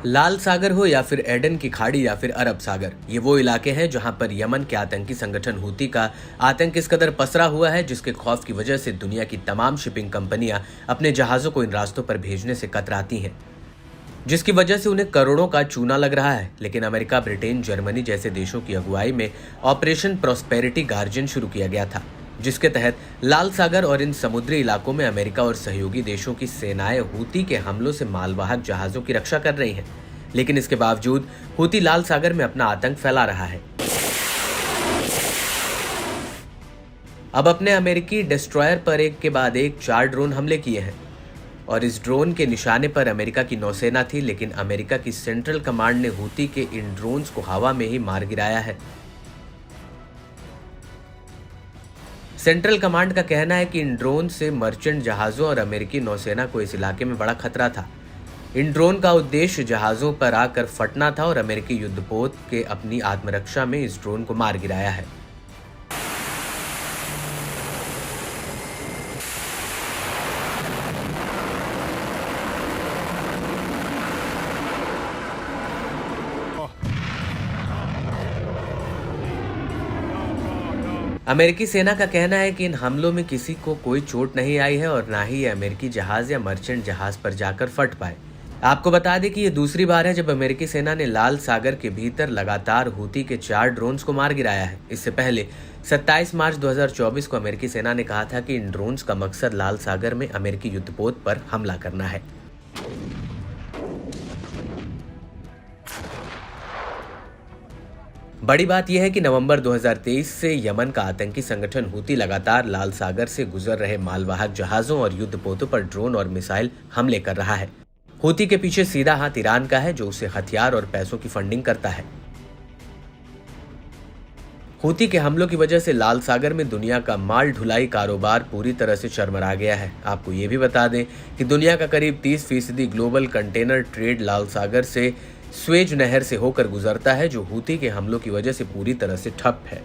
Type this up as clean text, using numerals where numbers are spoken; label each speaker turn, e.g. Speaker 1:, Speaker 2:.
Speaker 1: लाल सागर हो या फिर एडन की खाड़ी या फिर अरब सागर, ये वो इलाके हैं जहां पर यमन के आतंकी संगठन हूती का आतंक इस कदर पसरा हुआ है जिसके खौफ की वजह से दुनिया की तमाम शिपिंग कंपनियां अपने जहाजों को इन रास्तों पर भेजने से कतराती हैं, जिसकी वजह से उन्हें करोड़ों का चूना लग रहा है। लेकिन अमेरिका, ब्रिटेन, जर्मनी जैसे देशों की अगुवाई में ऑपरेशन प्रॉस्पेरिटी गार्जियन शुरू किया गया था, जिसके तहत लाल सागर और इन समुद्री इलाकों में अमेरिका और सहयोगी देशों की सेनाएं हूती के हमलों से मालवाहक जहाजों की रक्षा कर रही हैं। लेकिन इसके बावजूद हूती लाल सागर में अपना आतंक फैला रहा है। अब अपने अमेरिकी डिस्ट्रॉयर पर एक के बाद एक 4 ड्रोन हमले किए हैं और इस ड्रोन के निशाने पर अमेरिका की नौसेना थी, लेकिन अमेरिका की सेंट्रल कमांड ने हूती के इन ड्रोन्स को हवा में ही मार गिराया है। सेंट्रल कमांड का कहना है कि इन ड्रोन से मर्चेंट जहाजों और अमेरिकी नौसेना को इस इलाके में बड़ा खतरा था। इन ड्रोन का उद्देश्य जहाजों पर आकर फटना था और अमेरिकी युद्धपोत के अपनी आत्मरक्षा में इस ड्रोन को मार गिराया है। अमेरिकी सेना का कहना है कि इन हमलों में किसी को कोई चोट नहीं आई है और ना ही ये अमेरिकी जहाज या मर्चेंट जहाज पर जाकर फट पाए। आपको बता दें कि ये दूसरी बार है जब अमेरिकी सेना ने लाल सागर के भीतर लगातार हूती के 4 ड्रोन्स को मार गिराया है। इससे पहले 27 मार्च 2024 को अमेरिकी सेना ने कहा था कि इन ड्रोन्स का मकसद लाल सागर में अमेरिकी युद्धपोत पर हमला करना है। बड़ी बात यह है कि नवंबर 2023 से यमन का आतंकी संगठन हूती लगातार लाल सागर से गुजर रहे मालवाहक जहाजों और युद्धपोतों पर ड्रोन और मिसाइल हमले कर रहा है। हूती के पीछे सीधा हाथ ईरान का है, जो उसे हथियार और पैसों की फंडिंग करता है। हूती के हमलों की वजह से लाल सागर में दुनिया का माल ढुलाई कारोबार पूरी तरह से चरमरा गया है। आपको ये भी बता दें कि दुनिया का करीब 30% ग्लोबल कंटेनर ट्रेड लाल सागर से स्वेज नहर से होकर गुजरता है, जो हूती के हमलों की वजह से पूरी तरह से ठप है।